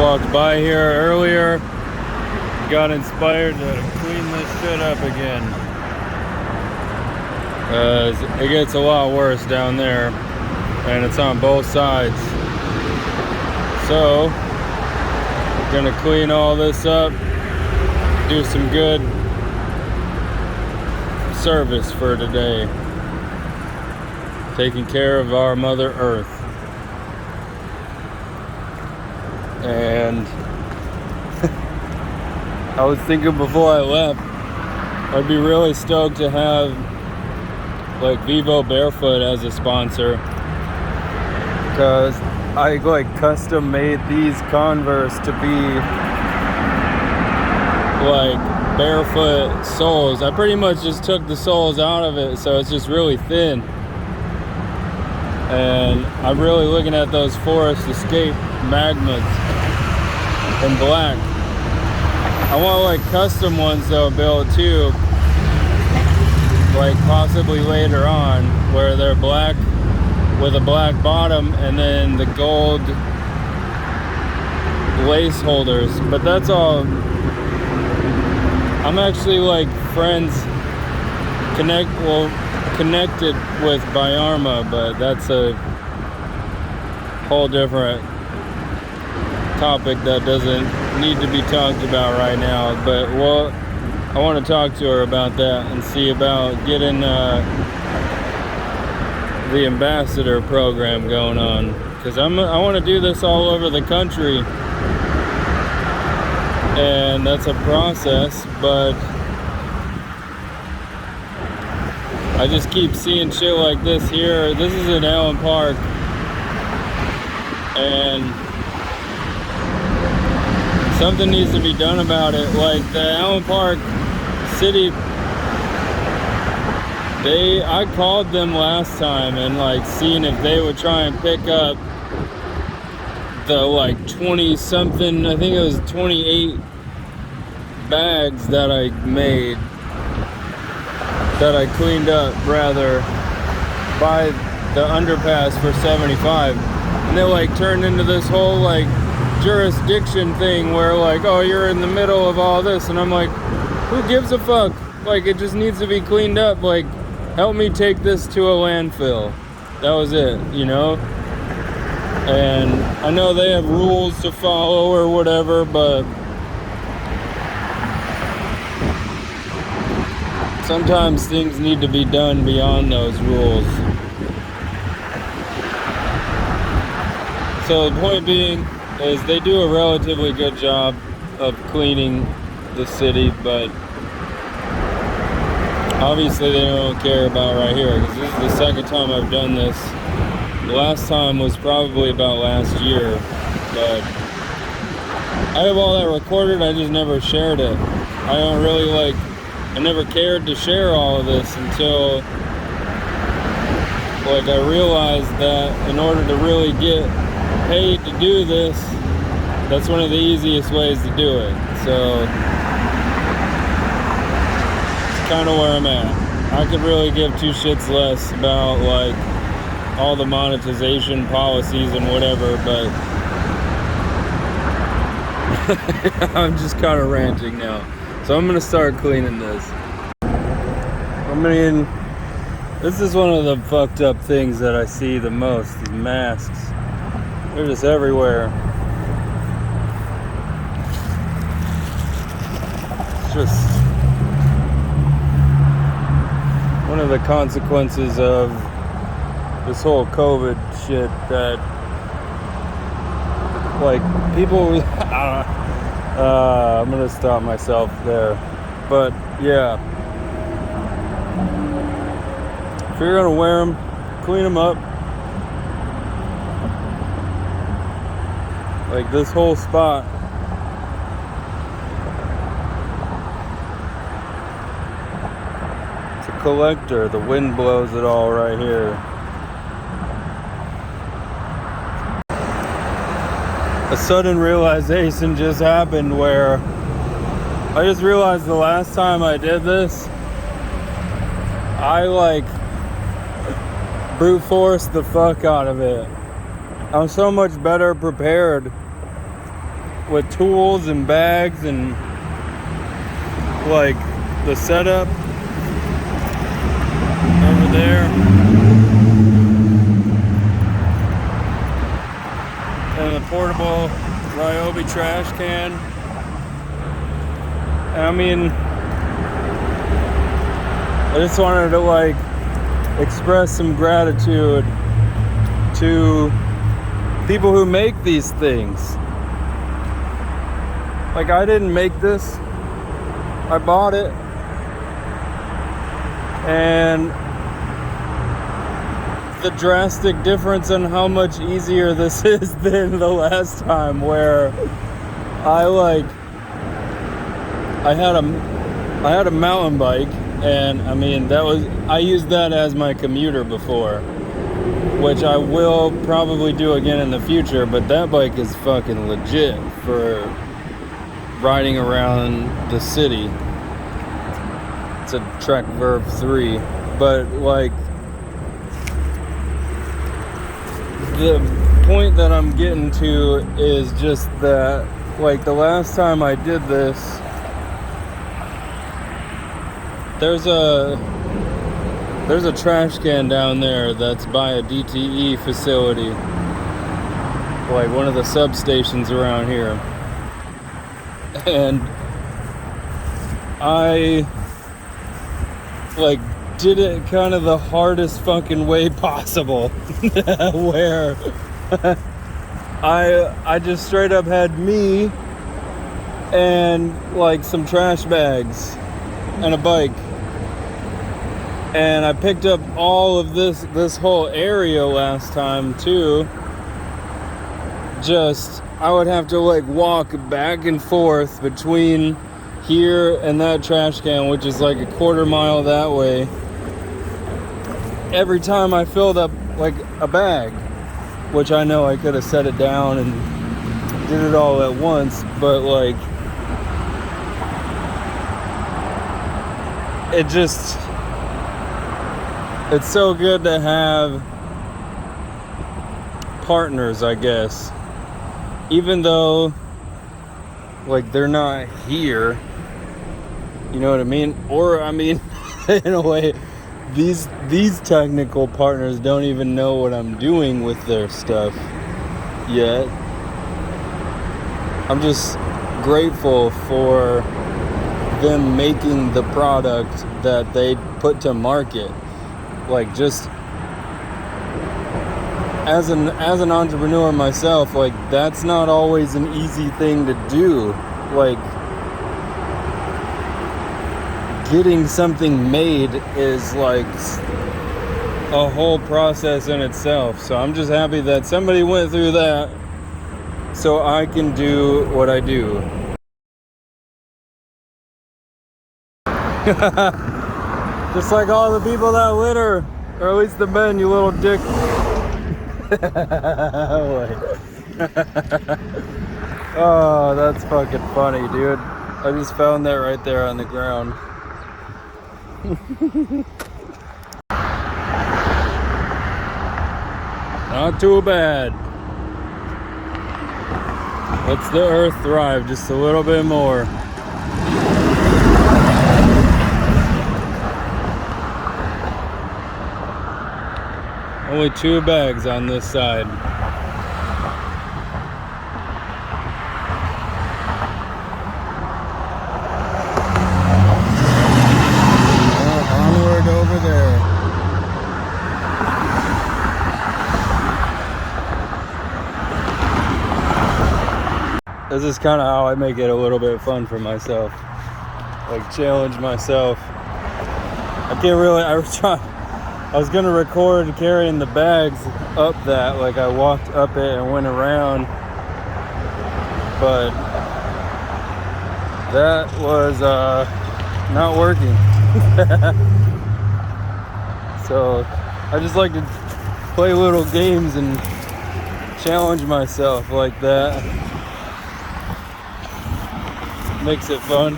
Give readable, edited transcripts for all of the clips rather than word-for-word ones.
Walked by here earlier, got inspired to clean this shit up again. It gets a lot worse down there, and it's on both sides. So, gonna clean all this up, do some good service for today, taking care of our Mother Earth. And I was thinking before I left, I'd be really stoked to have like Vivo Barefoot as a sponsor, because I like custom made these Converse to be like barefoot soles. I pretty much just took the soles out of it, so it's just really thin. And I'm really looking at those Forest Escape Magmas in black. I want like custom ones though built too, like possibly later on, where they're black with a black bottom and then the gold lace holders. But that's all. I'm actually like connected with Bayarma, but that's a whole different topic that doesn't need to be talked about right now. But well, I want to talk to her about that and see about getting the ambassador program going on, because I want to do this all over the country, and that's a process. But I just keep seeing shit like this here. This is in Allen Park, and something needs to be done about it. Like the Allen Park City, I called them last time and like seeing if they would try and pick up the like 20 something, I think it was 28 bags that I made, that I cleaned up rather, by the underpass for 75. And they like turned into this whole like jurisdiction thing where like, oh, you're in the middle of all this, and I'm like, who gives a fuck? Like, it just needs to be cleaned up. Like, help me take this to a landfill. That was it, you know? And I know they have rules to follow or whatever, but sometimes things need to be done beyond those rules. So the point being is they do a relatively good job of cleaning the city, but obviously they don't care about right here, because this is the second time I've done this. The last time was probably about last year, but I have all that recorded, I just never shared it. I don't really like, I never cared to share all of this until like I realized that in order to really get paid to do this, that's one of the easiest ways to do it. So it's kind of where I'm at. I could really give two shits less about like all the monetization policies and whatever, but I'm just kind of ranting now. So I'm gonna start cleaning this. I mean, this is one of the fucked up things that I see the most, these masks. They're just everywhere. It's just one of the consequences of this whole COVID shit, that like people, I'm gonna stop myself there. But yeah, if you're gonna wear them, clean them up. Like this whole spot, it's a collector. The wind blows it all right here. A sudden realization just happened where I just realized the last time I did this, I like brute forced the fuck out of it. I'm so much better prepared with tools and bags and like the setup over there. And the portable Ryobi trash can. And I mean, I just wanted to like express some gratitude to people who make these things. Like, I didn't make this, I bought it, and the drastic difference in how much easier this is than the last time, where I had a mountain bike, and I mean, I used that as my commuter before, which I will probably do again in the future, but that bike is fucking legit for riding around the city. It's a Trek Verb 3, but like, the point that I'm getting to is just that, like, the last time I did this, there's a trash can down there that's by a DTE facility, like one of the substations around here, and I like did it kind of the hardest fucking way possible, where I just straight up had me and like some trash bags and a bike, and I picked up all of this whole area last time too. Just, I would have to like walk back and forth between here and that trash can, which is like a quarter mile that way, every time I filled up like a bag, which I know I could have set it down and did it all at once, but like, it's so good to have partners, I guess, even though like they're not here, you know what I mean? Or I mean, in a way, these technical partners don't even know what I'm doing with their stuff yet. I'm just grateful for them making the product that they put to market. Like, just as an entrepreneur myself, like, that's not always an easy thing to do. Like, getting something made is like a whole process in itself. So I'm just happy that somebody went through that so I can do what I do. Just like all the people that litter, or at least the men, you little dick. Oh, that's fucking funny, dude. I just found that right there on the ground. Not too bad. Lets the earth thrive just a little bit more. Only 2 bags on this side. Onward over there. This is kind of how I make it a little bit fun for myself. Like, challenge myself. I can't really, I was gonna record carrying the bags up that, like I walked up it and went around, but that was not working. So I just like to play little games and challenge myself like that. Makes it fun.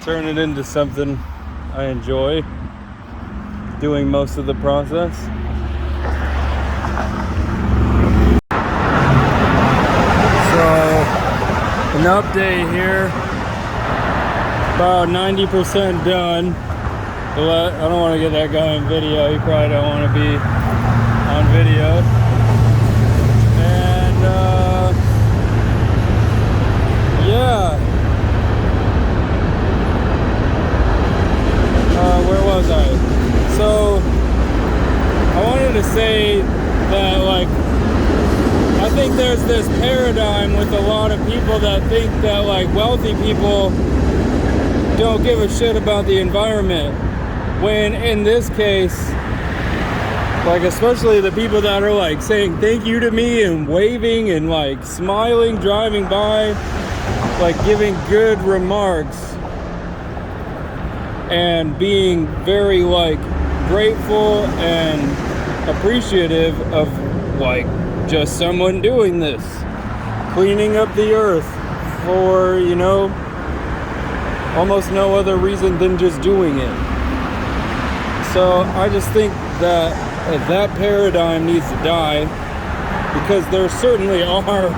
Turn it into something I enjoy doing most of the process. So update here. About 90% done. But I don't want to get that guy in video. He probably don't want to be on video. And yeah. Where was I? So I wanted to say that, like, I think there's this paradigm with a lot of people that think that, like, wealthy people don't give a shit about the environment, when in this case, like, especially the people that are like saying thank you to me and waving and like smiling driving by, like giving good remarks and being very like grateful and appreciative of like just someone doing this, cleaning up the earth for, you know, almost no other reason than just doing it. So I just think that that paradigm needs to die, because there certainly are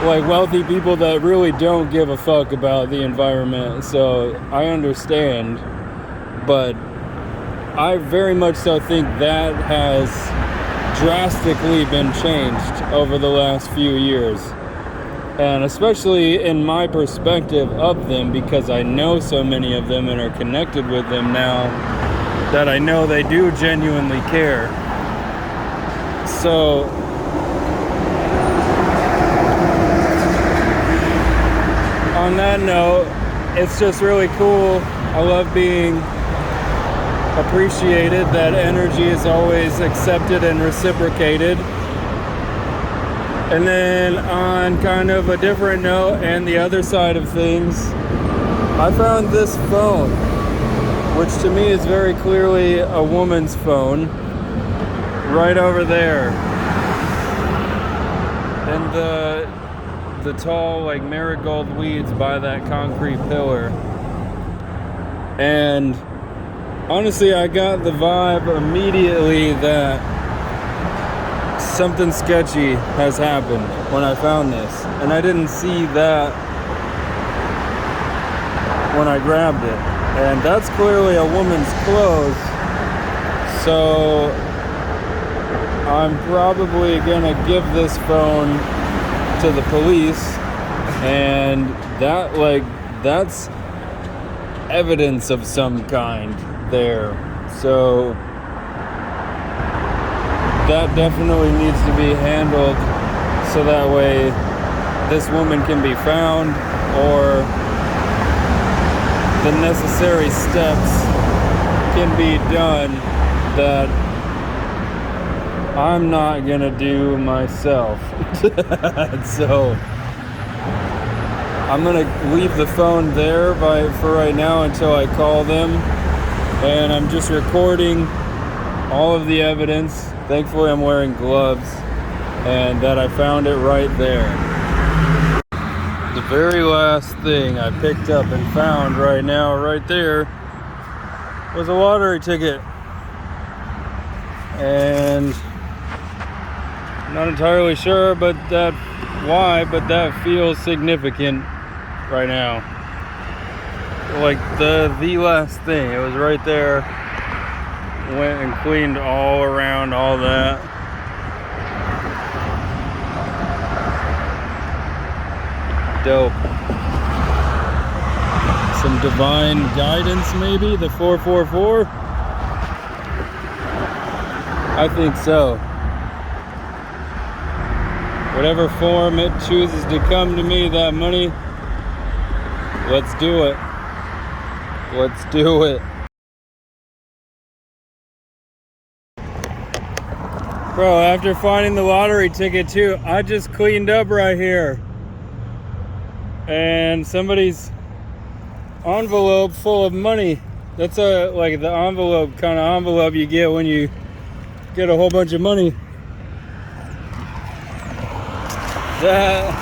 like wealthy people that really don't give a fuck about the environment. So I understand, but I very much so think that has drastically been changed over the last few years. And especially in my perspective of them, because I know so many of them and are connected with them now, that I know they do genuinely care. So on that note, it's just really cool. I love being appreciated. That energy is always accepted and reciprocated. And then on kind of a different note and the other side of things, I found this phone, which to me is very clearly a woman's phone, right over there. And the tall like marigold weeds by that concrete pillar. And honestly, I got the vibe immediately that something sketchy has happened when I found this, and I didn't see that when I grabbed it. And that's clearly a woman's clothes, so I'm probably gonna give this phone to the police, and that, like, that's evidence of some kind there. So that definitely needs to be handled, so that way this woman can be found, or the necessary steps can be done that I'm not gonna do myself. So I'm gonna leave the phone there for right now until I call them, and I'm just recording all of the evidence. Thankfully I'm wearing gloves, and that I found it right there. The very last thing I picked up and found right now, right there, was a lottery ticket. And I'm not entirely sure why, but that feels significant right now. Like the last thing, it was right there. Went and cleaned all around all that. Dope. Some divine guidance, maybe? The 444? I think so. Whatever form it chooses to come to me, that money, let's do it. Let's do it. Bro, after finding the lottery ticket too, I just cleaned up right here. And somebody's envelope full of money. That's like the envelope, kind of envelope you get when you get a whole bunch of money. That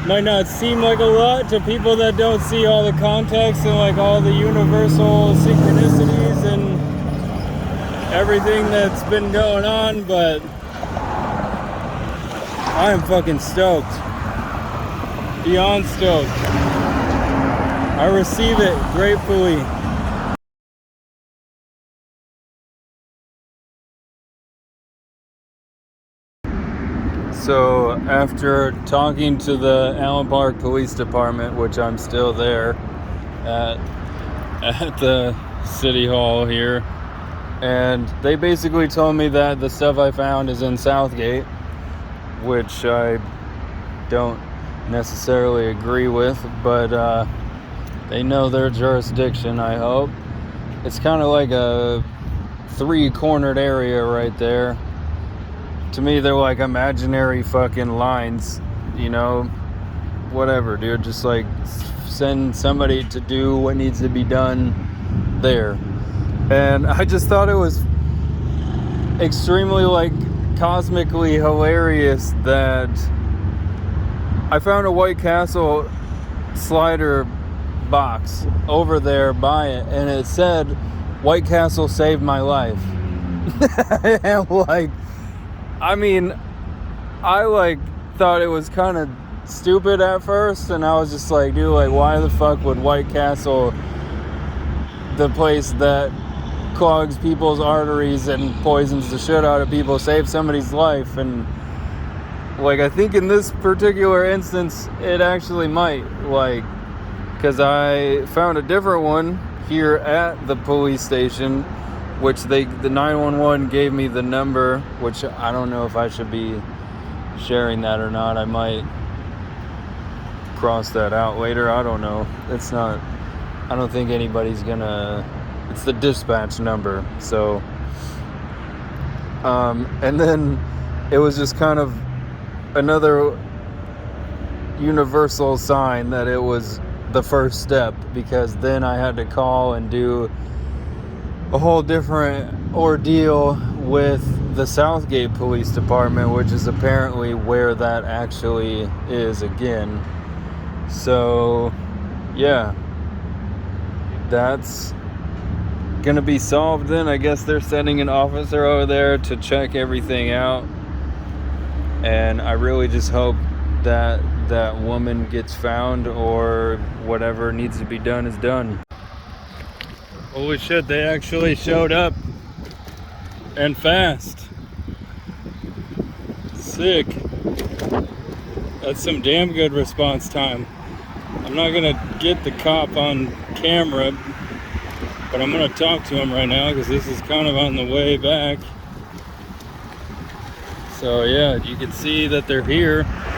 might not seem like a lot to people that don't see all the context and like all the universal synchronicities and everything that's been going on, but I am fucking stoked. Beyond stoked. I receive it gratefully. So after talking to the Allen Park Police Department, which I'm still there at the City Hall here, and they basically told me that the stuff I found is in Southgate, which I don't necessarily agree with, but they know their jurisdiction, I hope. It's kind of like a three-cornered area right there. To me, they're like imaginary fucking lines, you know, whatever, dude. Just like send somebody to do what needs to be done there. And I just thought it was extremely like cosmically hilarious that I found a White Castle slider box over there by it, and it said White Castle saved my life. And like, I mean, I like thought it was kind of stupid at first, and I was just like, dude, like, why the fuck would White Castle, the place that clogs people's arteries and poisons the shit out of people, save somebody's life? And like, I think in this particular instance, it actually might, like, because I found a different one here at the police station, which the 911 gave me the number, which I don't know if I should be sharing that or not. I might cross that out later. I don't know. I don't think anybody's gonna, it's the dispatch number. So, and then it was just kind of another universal sign that it was the first step, because then I had to call and do a whole different ordeal with the Southgate Police Department, which is apparently where that actually is again. So yeah, that's gonna be solved then. I guess they're sending an officer over there to check everything out, and I really just hope that that woman gets found, or whatever needs to be done is done. Holy shit, they actually showed up, and fast. Sick. That's some damn good response time. I'm not gonna get the cop on camera, but I'm gonna talk to him right now because this is kind of on the way back. So yeah, you can see that they're here.